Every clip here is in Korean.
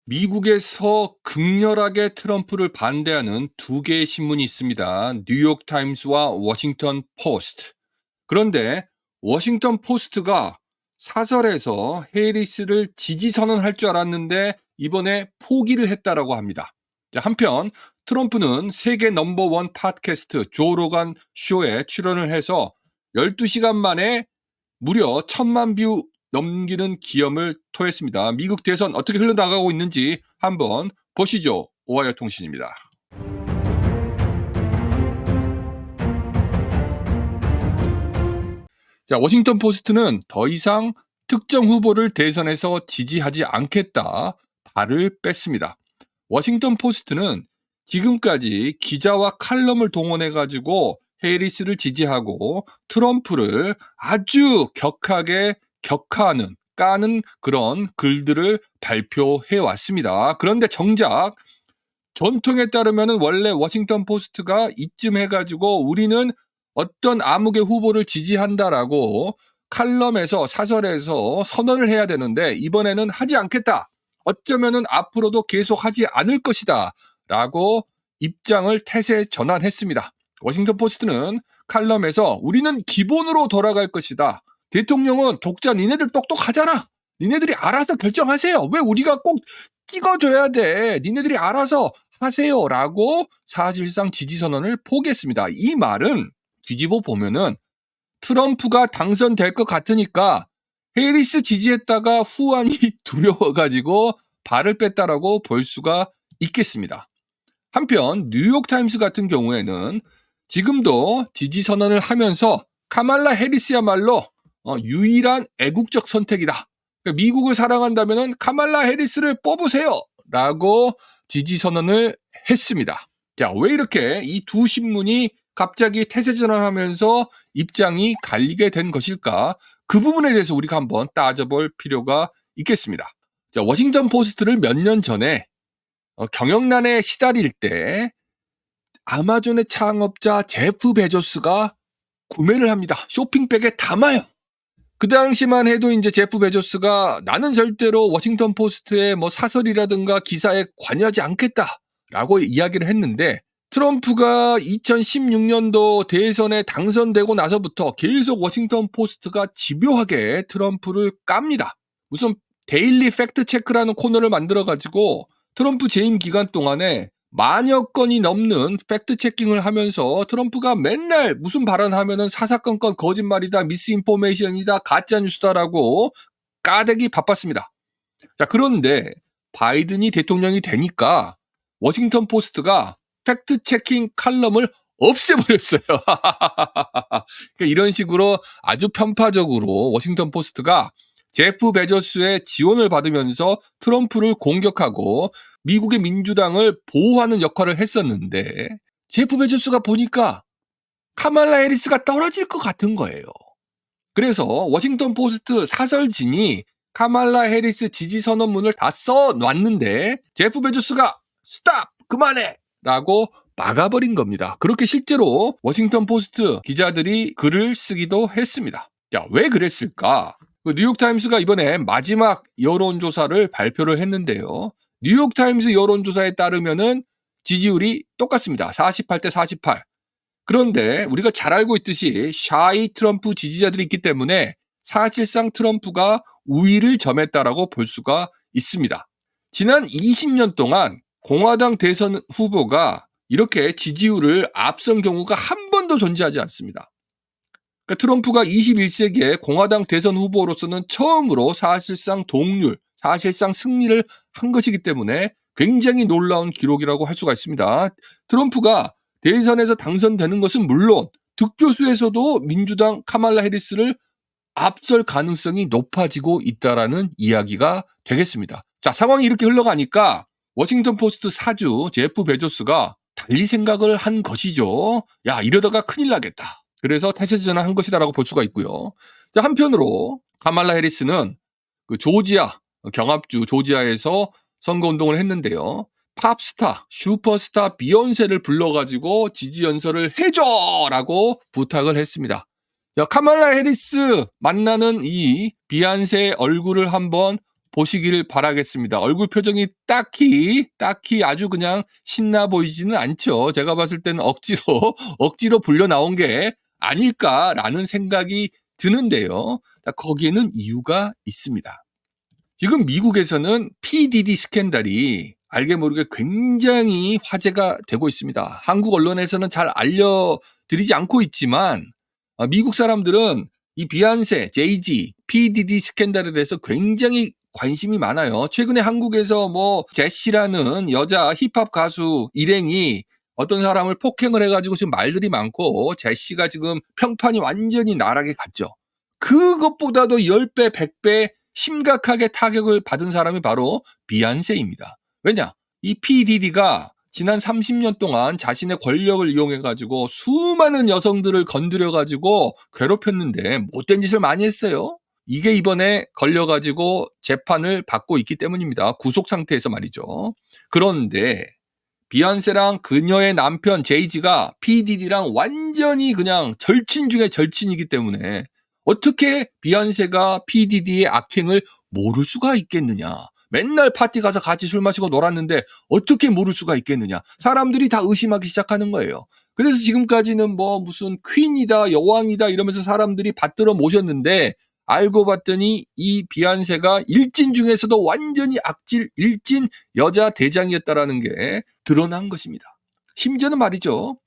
미국에서 극렬하게 트럼프를 반대하는 두 개의 신문이 있습니다. 뉴욕 타임스와 워싱턴 포스트. 그런데 워싱턴 포스트가 사설에서 해리스를 지지 선언할 줄 알았는데 이번에 포기를 했다라고 합니다. 한편 트럼프는 세계 넘버원 팟캐스트 조 로간 쇼에 출연을 해서 12시간 만에 무려 1000만 뷰 넘기는 기염을 토했습니다. 미국 대선 어떻게 흘러나가고 있는지 한번 보시죠. 오하이오 통신입니다. 자, 워싱턴 포스트는 더 이상 특정 후보를 대선에서 지지하지 않겠다 발을 뺐습니다. 워싱턴 포스트는 지금까지 기자와 칼럼을 동원해가지고 해리스를 지지하고 트럼프를 아주 격하게 격하는 까는 그런 글들을 발표해 왔습니다. 그런데 정작 전통에 따르면 원래 워싱턴 포스트가 이쯤 해가지고 우리는 어떤 암흑의 후보를 지지한다라고 칼럼에서 사설에서 선언을 해야 되는데 이번에는 하지 않겠다. 어쩌면은 앞으로도 계속 하지 않을 것이다. 라고 입장을 태세 전환했습니다. 워싱턴 포스트는 칼럼에서 우리는 기본으로 돌아갈 것이다. 대통령은 독자 니네들 똑똑하잖아. 니네들이 알아서 결정하세요. 왜 우리가 꼭 찍어줘야 돼. 니네들이 알아서 하세요. 라고 사실상 지지선언을 포기했습니다. 이 말은 뒤집어 보면은 트럼프가 당선될 것 같으니까 해리스 지지했다가 후환이 두려워가지고 발을 뺐다라고 볼 수가 있겠습니다. 한편 뉴욕타임스 같은 경우에는 지금도 지지선언을 하면서 카말라 해리스야말로 유일한 애국적 선택이다. 미국을 사랑한다면 카말라 해리스를 뽑으세요. 라고 지지선언을 했습니다. 자, 왜 이렇게 이 두 신문이 갑자기 태세전환하면서 입장이 갈리게 된 것일까? 그 부분에 대해서 우리가 한번 따져볼 필요가 있겠습니다. 자, 워싱턴 포스트를 몇 년 전에 경영난에 시달릴 때 아마존의 창업자 제프 베조스가 구매를 합니다. 쇼핑백에 담아요. 그 당시만 해도 이제 제프 베조스가 나는 절대로 워싱턴 포스트의 뭐 사설이라든가 기사에 관여하지 않겠다라고 이야기를 했는데 트럼프가 2016년도 대선에 당선되고 나서부터 계속 워싱턴 포스트가 집요하게 트럼프를 깝니다. 무슨 데일리 팩트 체크라는 코너를 만들어가지고 트럼프 재임 기간 동안에 만여 건이 넘는 팩트 체킹을 하면서 트럼프가 맨날 무슨 발언하면은 사사건건 거짓말이다, 미스인포메이션이다, 가짜뉴스다라고 까대기 바빴습니다. 자, 그런데 바이든이 대통령이 되니까 워싱턴 포스트가 팩트 체킹 칼럼을 없애버렸어요. 그러니까 이런 식으로 아주 편파적으로 워싱턴 포스트가 제프 베조스의 지원을 받으면서 트럼프를 공격하고 미국의 민주당을 보호하는 역할을 했었는데 제프 베조스가 보니까 카말라 해리스가 떨어질 것 같은 거예요. 그래서 워싱턴 포스트 사설진이 카말라 해리스 지지 선언문을 다 써놨는데 제프 베조스가 스탑! 그만해! 라고 막아버린 겁니다. 그렇게 실제로 워싱턴 포스트 기자들이 글을 쓰기도 했습니다. 자, 왜 그랬을까? 뉴욕타임스가 이번에 마지막 여론조사를 발표를 했는데요. 뉴욕타임스 여론조사에 따르면은 지지율이 똑같습니다. 48대 48. 그런데 우리가 잘 알고 있듯이 샤이 트럼프 지지자들이 있기 때문에 사실상 트럼프가 우위를 점했다라고 볼 수가 있습니다. 지난 20년 동안 공화당 대선 후보가 이렇게 지지율을 앞선 경우가 한 번도 존재하지 않습니다. 그러니까 트럼프가 21세기의 공화당 대선 후보로서는 처음으로 사실상 동률, 사실상 승리를 한 것이기 때문에 굉장히 놀라운 기록이라고 할 수가 있습니다. 트럼프가 대선에서 당선되는 것은 물론 득표수에서도 민주당 카말라 해리스를 앞설 가능성이 높아지고 있다라는 이야기가 되겠습니다. 자, 상황이 이렇게 흘러가니까 워싱턴 포스트 사주 제프 베조스가 달리 생각을 한 것이죠. 야, 이러다가 큰일 나겠다. 그래서 태세전환 한 것이다라고 볼 수가 있고요. 자, 한편으로 카말라 해리스는 그 조지아, 경합주 조지아에서 선거운동을 했는데요. 팝스타, 슈퍼스타 비욘세를 불러가지고 지지연설을 해줘라고 부탁을 했습니다. 자, 카말라 해리스 만나는 이 비욘세 얼굴을 한번 보시길 바라겠습니다. 얼굴 표정이 딱히 아주 그냥 신나 보이지는 않죠. 제가 봤을 때는 억지로 불려 나온 게 아닐까라는 생각이 드는데요. 거기에는 이유가 있습니다. 지금 미국에서는 PDD 스캔들이 알게 모르게 굉장히 화제가 되고 있습니다. 한국 언론에서는 잘 알려드리지 않고 있지만 미국 사람들은 이 비욘세, 제이지, PDD 스캔들에 대해서 굉장히 관심이 많아요. 최근에 한국에서 뭐 제시라는 여자 힙합 가수 일행이 어떤 사람을 폭행을 해가지고 지금 말들이 많고 제시가 지금 평판이 완전히 나락에 갔죠. 그것보다도 10배, 100배 심각하게 타격을 받은 사람이 바로 비욘세입니다. 왜냐? 이 PDD가 지난 30년 동안 자신의 권력을 이용해가지고 수많은 여성들을 건드려가지고 괴롭혔는데 못된 짓을 많이 했어요. 이게 이번에 걸려가지고 재판을 받고 있기 때문입니다. 구속 상태에서 말이죠. 그런데 비욘세랑 그녀의 남편 제이지가 PDD랑 완전히 그냥 절친 중에 절친이기 때문에 어떻게 비욘세가 PDD의 악행을 모를 수가 있겠느냐. 맨날 파티 가서 같이 술 마시고 놀았는데 어떻게 모를 수가 있겠느냐. 사람들이 다 의심하기 시작하는 거예요. 그래서 지금까지는 뭐 무슨 퀸이다, 여왕이다 이러면서 사람들이 받들어 모셨는데 알고 봤더니 이 비욘세가 일진 중에서도 완전히 악질 일진 여자 대장이었다라는 게 드러난 것입니다. 심지어는 말이죠.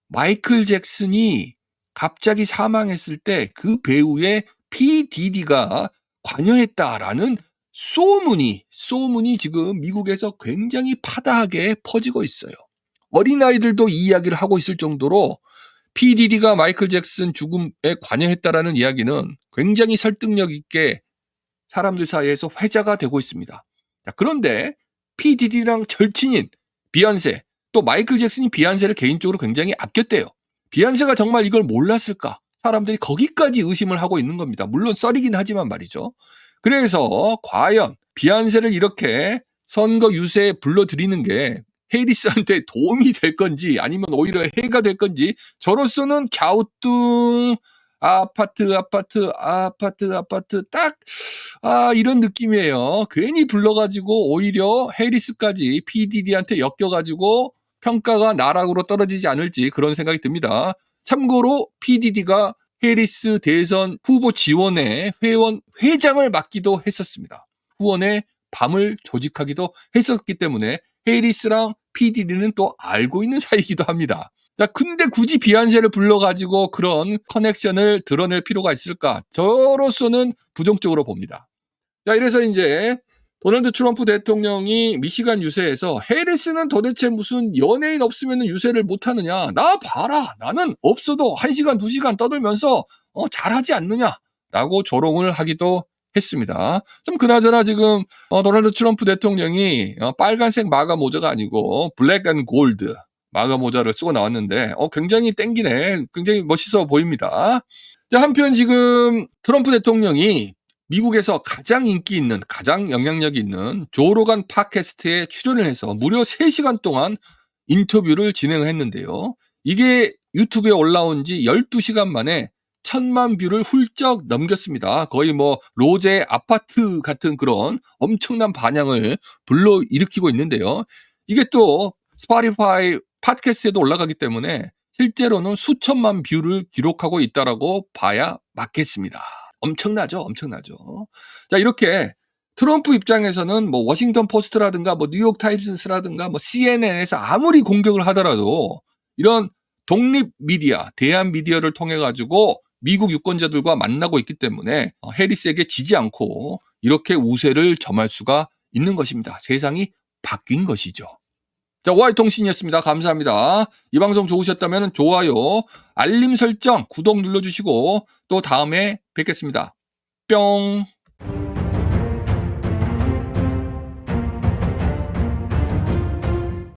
마이클 잭슨이 갑자기 사망했을 때 그 배우의 PDD가 관여했다라는 소문이 지금 미국에서 굉장히 파다하게 퍼지고 있어요. 어린아이들도 이 이야기를 하고 있을 정도로 PDD가 마이클 잭슨 죽음에 관여했다라는 이야기는 굉장히 설득력 있게 사람들 사이에서 회자가 되고 있습니다. 그런데 PDD랑 절친인 비욘세, 또 마이클 잭슨이 비욘세를 개인적으로 굉장히 아꼈대요. 비욘세가 정말 이걸 몰랐을까? 사람들이 거기까지 의심을 하고 있는 겁니다. 물론 썰이긴 하지만 말이죠. 그래서 과연 비욘세를 이렇게 선거 유세에 불러들이는 게 해리스한테 도움이 될 건지 아니면 오히려 해가 될 건지 저로서는 갸우뚱 아파트 딱 이런 느낌이에요. 괜히 불러가지고 오히려 해리스까지 PDD한테 엮여가지고 평가가 나락으로 떨어지지 않을지 그런 생각이 듭니다. 참고로 PDD가 해리스 대선 후보 지원의 회장을 맡기도 했었습니다. 후원의 밤을 조직하기도 했었기 때문에 해리스랑 PDD는 또 알고 있는 사이이기도 합니다. 자, 근데 굳이 비욘세를 불러가지고 그런 커넥션을 드러낼 필요가 있을까? 저로서는 부정적으로 봅니다. 자, 이래서 이제 도널드 트럼프 대통령이 미시간 유세에서 해리스는 도대체 무슨 연예인 없으면 유세를 못하느냐? 나 봐라. 나는 없어도 1시간, 2시간 떠들면서 잘하지 않느냐? 라고 조롱을 하기도 했습니다. 좀 그나저나 지금 도널드 트럼프 대통령이 빨간색 마가 모자가 아니고 블랙 앤 골드 마가 모자를 쓰고 나왔는데 굉장히 땡기네. 굉장히 멋있어 보입니다. 자, 한편 지금 트럼프 대통령이 미국에서 가장 인기 있는, 가장 영향력 있는 조 로간 팟캐스트에 출연을 해서 무려 3시간 동안 인터뷰를 진행을 했는데요. 이게 유튜브에 올라온 지 12시간 만에 1000만 뷰를 훌쩍 넘겼습니다. 거의 뭐 로제 아파트 같은 그런 엄청난 반향을 불러일으키고 있는데요. 이게 또 스포티파이 팟캐스트에도 올라가기 때문에 실제로는 수천만 뷰를 기록하고 있다라고 봐야 맞겠습니다. 엄청나죠. 자, 이렇게 트럼프 입장에서는 뭐 워싱턴 포스트라든가 뭐 뉴욕 타임스라든가 뭐 CNN에서 아무리 공격을 하더라도 이런 독립 미디어, 대한 미디어를 통해 가지고 미국 유권자들과 만나고 있기 때문에 해리스에게 지지 않고 이렇게 우세를 점할 수가 있는 것입니다. 세상이 바뀐 것이죠. 자, 오하이통신이었습니다. 감사합니다. 이 방송 좋으셨다면 좋아요, 알림 설정, 구독 눌러주시고 또 다음에 뵙겠습니다. 뿅.